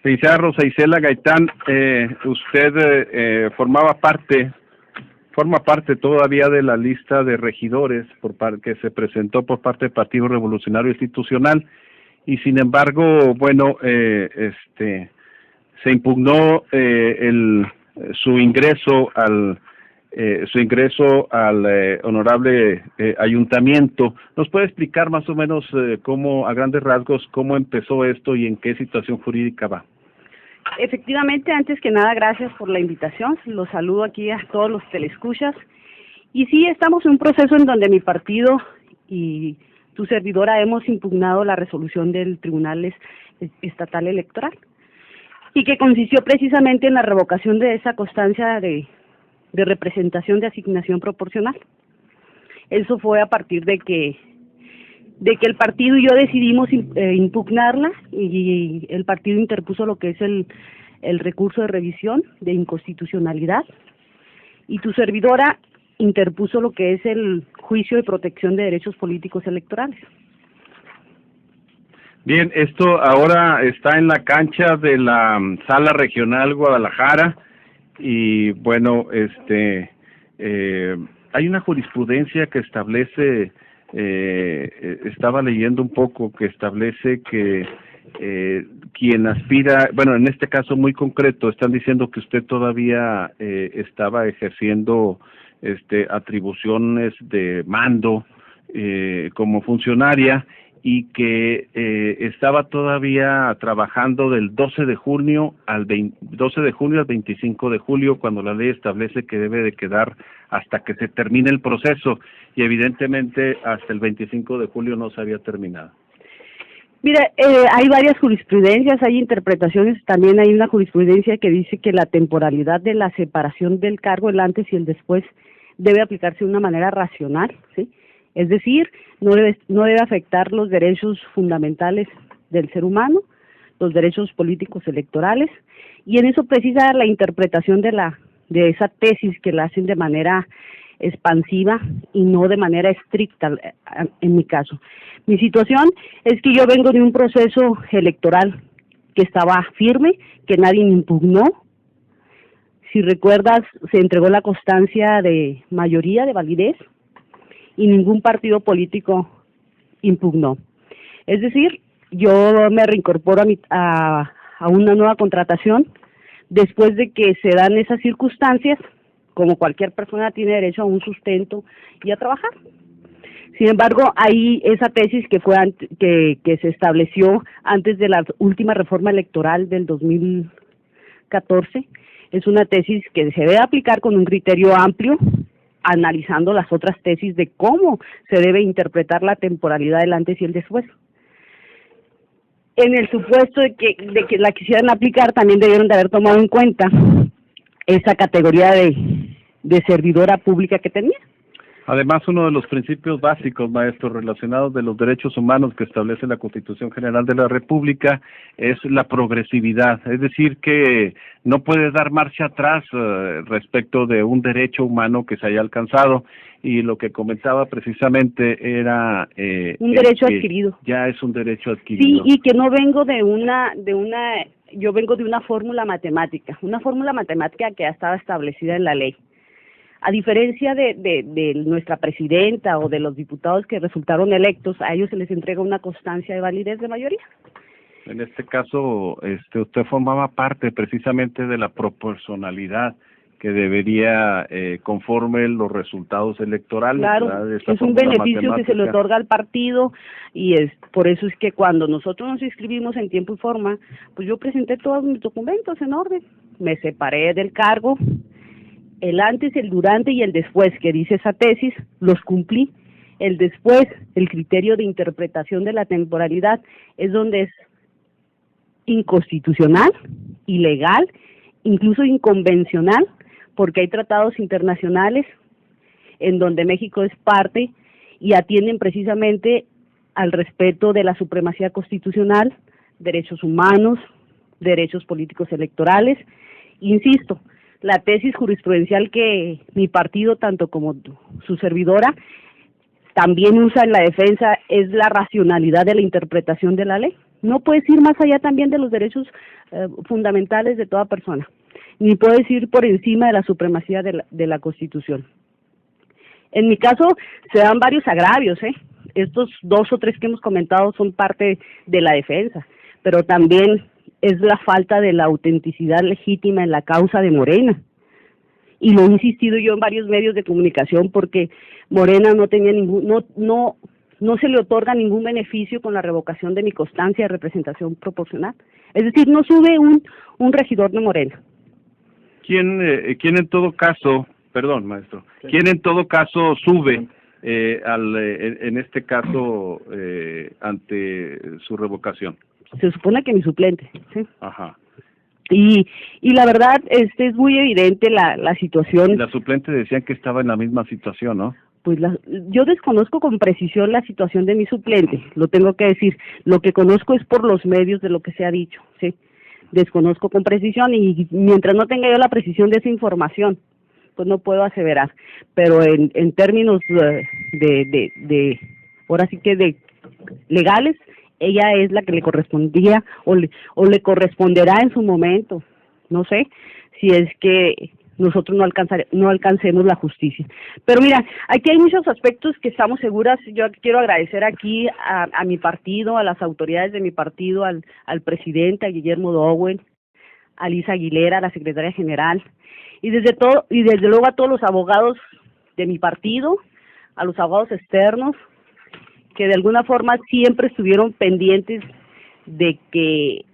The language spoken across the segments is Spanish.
Licenciada Rosa Isela Gaitán, usted forma parte todavía de la lista de regidores que se presentó por parte del Partido Revolucionario Institucional y sin embargo, bueno, se impugnó su ingreso al honorable ayuntamiento. ¿Nos puede explicar más o menos a grandes rasgos, cómo empezó esto y en qué situación jurídica va? Efectivamente, antes que nada, gracias por la invitación. Los saludo aquí a todos los teleescuchas. Y sí, estamos en un proceso en donde mi partido y tu servidora hemos impugnado la resolución del Tribunal Estatal Electoral y que consistió precisamente en la revocación de esa constancia de representación de asignación proporcional. Eso fue a partir de que el partido y yo decidimos impugnarla y el partido interpuso lo que es el recurso de revisión de inconstitucionalidad y tu servidora interpuso lo que es el juicio de protección de derechos políticos electorales. Bien, esto ahora está en la cancha de la Sala Regional Guadalajara y bueno, hay una jurisprudencia que establece, estaba leyendo un poco, que establece que quien aspira, bueno, en este caso muy concreto, están diciendo que usted todavía estaba ejerciendo atribuciones de mando como funcionaria y que estaba todavía trabajando del 12 de junio al 25 de julio, cuando la ley establece que debe de quedar hasta que se termine el proceso, y evidentemente hasta el 25 de julio no se había terminado. Mira, hay varias jurisprudencias, hay interpretaciones, también hay una jurisprudencia que dice que la temporalidad de la separación del cargo, el antes y el después, debe aplicarse de una manera racional, ¿sí? Es decir, no debe afectar los derechos fundamentales del ser humano, los derechos políticos electorales, y en eso precisa la interpretación de esa tesis que la hacen de manera expansiva y no de manera estricta, en mi caso. Mi situación es que yo vengo de un proceso electoral que estaba firme, que nadie me impugnó. Si recuerdas, se entregó la constancia de mayoría, de validez, y ningún partido político impugnó. Es decir, yo me reincorporo a una nueva contratación después de que se dan esas circunstancias. Como cualquier persona tiene derecho a un sustento y a trabajar. Sin embargo, hay esa tesis que fue que se estableció antes de la última reforma electoral del 2014, es una tesis que se debe aplicar con un criterio amplio, analizando las otras tesis de cómo se debe interpretar la temporalidad del antes y el después. En el supuesto de que la quisieran aplicar, también debieron de haber tomado en cuenta esa categoría de servidora pública que tenía. Además, uno de los principios básicos, maestro, relacionados de los derechos humanos que establece la Constitución General de la República es la progresividad, es decir, que no puede dar marcha atrás respecto de un derecho humano que se haya alcanzado, y lo que comentaba precisamente era un derecho adquirido. Ya es un derecho adquirido. Sí, y que no vengo yo vengo de una fórmula matemática que ya estaba establecida en la ley. A diferencia de nuestra presidenta o de los diputados que resultaron electos, a ellos se les entrega una constancia de validez de mayoría. En este caso, usted formaba parte precisamente de la proporcionalidad que debería conforme los resultados electorales. Claro, es un beneficio que se le otorga al partido y por eso es que cuando nosotros nos inscribimos en tiempo y forma, pues yo presenté todos mis documentos en orden, me separé del cargo. El antes, el durante y el después que dice esa tesis, los cumplí. El después, el criterio de interpretación de la temporalidad es donde es inconstitucional, ilegal, incluso inconvencional, porque hay tratados internacionales en donde México es parte y atienden precisamente al respeto de la supremacía constitucional, derechos humanos, derechos políticos electorales. Insisto, la tesis jurisprudencial que mi partido, tanto como su servidora, también usa en la defensa es la racionalidad de la interpretación de la ley. No puedes ir más allá también de los derechos fundamentales de toda persona, ni puedes ir por encima de la supremacía de la Constitución. En mi caso se dan varios agravios, estos 2 o 3 que hemos comentado son parte de la defensa, pero también es la falta de la autenticidad legítima en la causa de Morena. Y lo he insistido yo en varios medios de comunicación porque Morena no tenía no se le otorga ningún beneficio con la revocación de mi constancia de representación proporcional. Es decir, no sube un regidor de Morena. ¿Quién en todo caso, perdón, maestro, quién en todo caso sube en este caso ante su revocación? Se supone que mi suplente, ¿sí? Ajá. Y la verdad, es muy evidente la situación. La suplente decían que estaba en la misma situación, ¿no? Pues yo desconozco con precisión la situación de mi suplente, lo tengo que decir. Lo que conozco es por los medios de lo que se ha dicho, ¿sí? Desconozco con precisión y mientras no tenga yo la precisión de esa información, pues no puedo aseverar. Pero en términos ahora sí que de legales, ella es la que le correspondía o le corresponderá en su momento. No sé si es que nosotros no alcancemos la justicia. Pero mira, aquí hay muchos aspectos que estamos seguras. Yo quiero agradecer aquí a mi partido, a las autoridades de mi partido, al presidente, a Guillermo Dowell, a Lisa Aguilera, a la secretaria general, y desde luego a todos los abogados de mi partido, a los abogados externos, que de alguna forma siempre estuvieron pendientes de que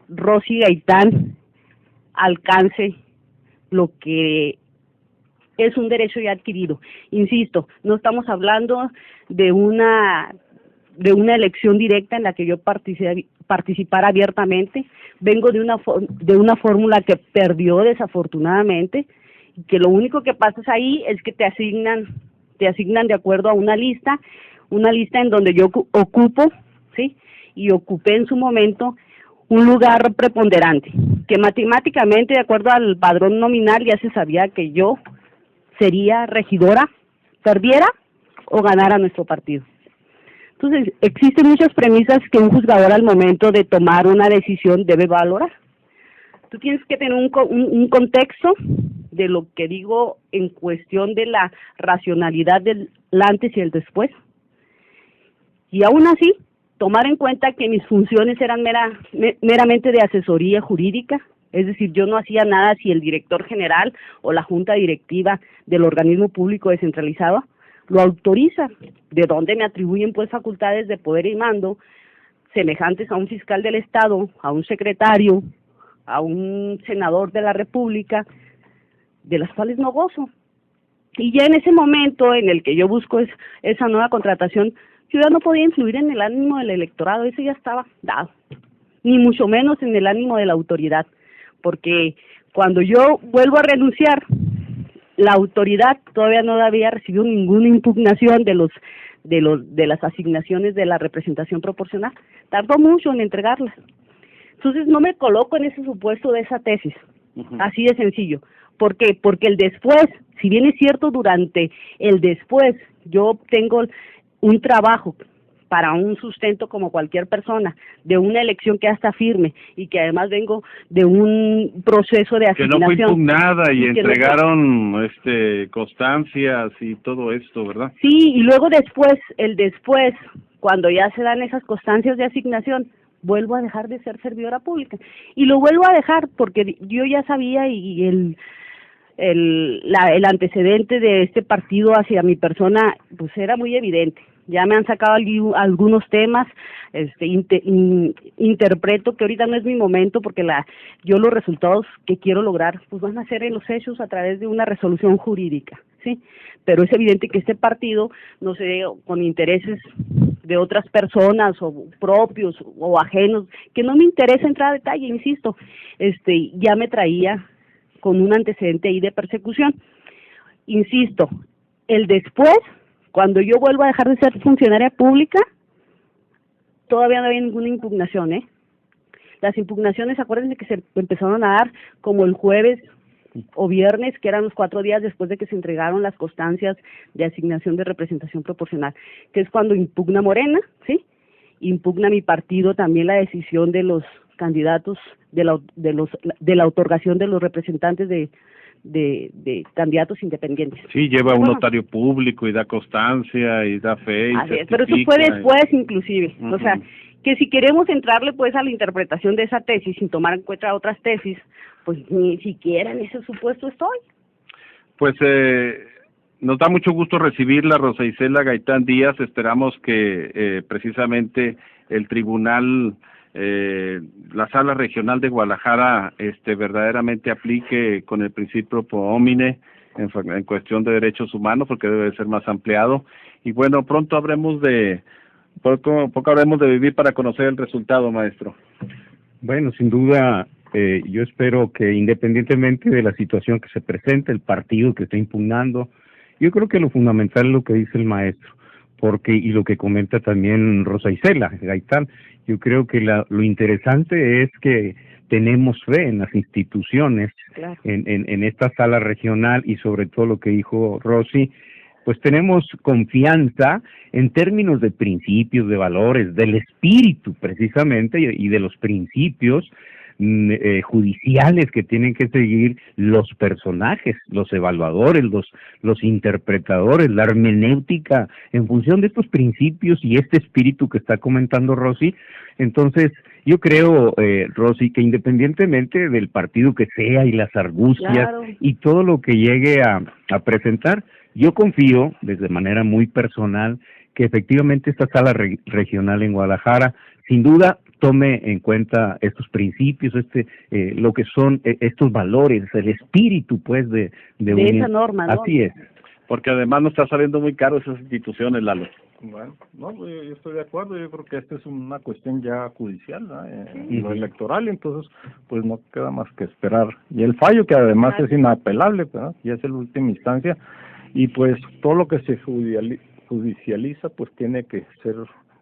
Rosy Gaitán alcance lo que es un derecho ya adquirido. Insisto, no estamos hablando de una elección directa en la que yo participara abiertamente. Vengo de una fórmula que perdió desafortunadamente, y que lo único que pasa ahí es que te asignan de acuerdo a una lista en donde yo ocupo, ¿sí? Y ocupé en su momento un lugar preponderante, que matemáticamente, de acuerdo al padrón nominal, ya se sabía que yo sería regidora, perdiera o ganara nuestro partido. Entonces, existen muchas premisas que un juzgador al momento de tomar una decisión debe valorar. Tú tienes que tener un contexto de lo que digo en cuestión de la racionalidad del antes y el después. Y aún así, tomar en cuenta que mis funciones eran meramente de asesoría jurídica, es decir, yo no hacía nada si el director general o la junta directiva del organismo público descentralizado lo autoriza, de donde me atribuyen pues facultades de poder y mando semejantes a un fiscal del Estado, a un secretario, a un senador de la República, de las cuales no gozo. Y ya en ese momento en el que yo busco esa nueva contratación, yo ya no podía influir en el ánimo del electorado, eso ya estaba dado, ni mucho menos en el ánimo de la autoridad, porque cuando yo vuelvo a renunciar, la autoridad todavía no había recibido ninguna impugnación de las asignaciones de la representación proporcional, tardó mucho en entregarlas. Entonces no me coloco en ese supuesto de esa tesis, así de sencillo. ¿Por qué? Porque el después, si bien es cierto, durante el después yo tengo un trabajo para un sustento como cualquier persona, de una elección que ya está firme y que además vengo de un proceso de asignación. Que no fue impugnada y entregaron constancias y todo esto, ¿verdad? Sí, y luego el después, cuando ya se dan esas constancias de asignación, vuelvo a dejar de ser servidora pública. Y lo vuelvo a dejar porque yo ya sabía y el antecedente de este partido hacia mi persona pues era muy evidente. Ya me han sacado algunos temas, interpreto que ahorita no es mi momento porque yo los resultados que quiero lograr pues van a ser en los hechos a través de una resolución jurídica, ¿sí? Pero es evidente que este partido, no sé, con intereses de otras personas o propios o ajenos, que no me interesa entrar a detalle, insisto, ya me traía con un antecedente ahí de persecución. Insisto, el después, cuando yo vuelvo a dejar de ser funcionaria pública, todavía no había ninguna impugnación, Las impugnaciones, acuérdense que se empezaron a dar como el jueves o viernes, que eran los 4 días después de que se entregaron las constancias de asignación de representación proporcional, que es cuando impugna Morena, ¿sí? impugna mi partido también la decisión de los candidatos de la otorgación de los representantes de candidatos independientes. Sí, lleva un notario público y da constancia y da fe. Pero eso fue después inclusive. O sea, que si queremos entrarle pues a la interpretación de esa tesis sin tomar en cuenta otras tesis, pues ni siquiera en ese supuesto estoy. Pues nos da mucho gusto recibirla, Rosa Isela Gaitán Díaz. Esperamos que precisamente el tribunal, la Sala Regional de Guadalajara, verdaderamente aplique con el principio pro homine en cuestión de derechos humanos, porque debe ser más ampliado. Y bueno, pronto poco habremos de vivir para conocer el resultado, maestro. Bueno, sin duda, yo espero que independientemente de la situación que se presente, el partido que está impugnando, yo creo que lo fundamental es lo que dice el maestro, y lo que comenta también Rosa Isela Gaitán. Yo creo que lo interesante es que tenemos fe en las instituciones, claro, en esta sala regional, y sobre todo lo que dijo Rosy, pues tenemos confianza en términos de principios, de valores, del espíritu precisamente, y de los principios judiciales que tienen que seguir los personajes, los evaluadores, los interpretadores, la hermenéutica, en función de estos principios y este espíritu que está comentando Rosy. Entonces, yo creo, Rosy, que independientemente del partido que sea y las argucias, claro, y todo lo que llegue a presentar, yo confío, desde manera muy personal, que efectivamente esta sala regional en Guadalajara, sin duda, tome en cuenta estos principios, lo que son estos valores, el espíritu, pues, de esa norma, ¿no? Así es, porque además nos está saliendo muy caro esas instituciones, Lalo. Bueno, no, yo estoy de acuerdo. Yo creo que esta es una cuestión ya judicial, ¿no? Lo electoral, entonces pues no queda más que esperar. Y el fallo, que además es inapelable, ¿no? Ya es la última instancia, y pues todo lo que se judicializa pues tiene que ser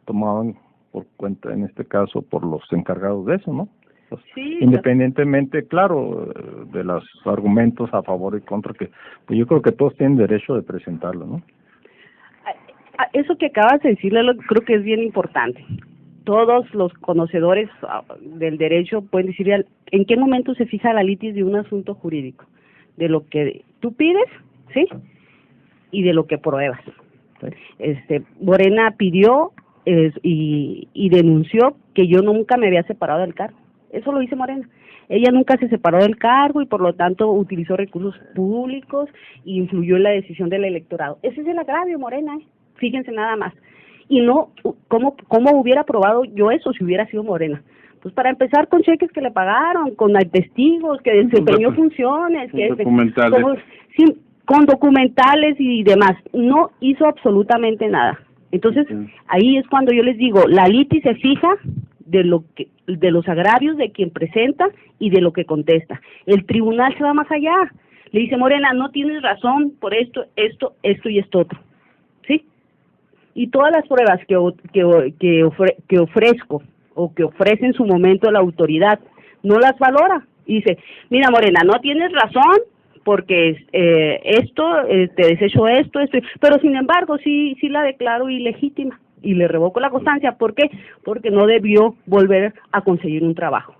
tomado por cuenta, en este caso, por los encargados de eso, ¿no? Pues, sí, independientemente, claro, de los argumentos a favor y contra, que pues yo creo que todos tienen derecho de presentarlo, ¿no? Eso que acabas de decirle, creo que es bien importante. Todos los conocedores del derecho pueden decir en qué momento se fija la litis de un asunto jurídico, de lo que tú pides, ¿sí?, y de lo que pruebas. Morena pidió y denunció que yo nunca me había separado del cargo. Eso lo dice Morena. Ella nunca se separó del cargo y por lo tanto utilizó recursos públicos e influyó en la decisión del electorado. Ese es el agravio, Morena, fíjense nada más. Y no, ¿cómo hubiera probado yo eso si hubiera sido Morena? Pues para empezar, con cheques que le pagaron, con testigos, que desempeñó funciones, que con documentales y demás. No hizo absolutamente nada. Entonces, ahí es cuando yo les digo, la litis se fija de los agravios de quien presenta y de lo que contesta. El tribunal se va más allá. Le dice, Morena, no tienes razón por esto y esto otro. ¿Sí? Y todas las pruebas que ofrezco o que ofrece en su momento la autoridad, no las valora. Y dice, mira, Morena, no tienes razón porque te desecho esto, pero sin embargo sí la declaro ilegítima y le revoco la constancia. ¿Por qué? Porque no debió volver a conseguir un trabajo.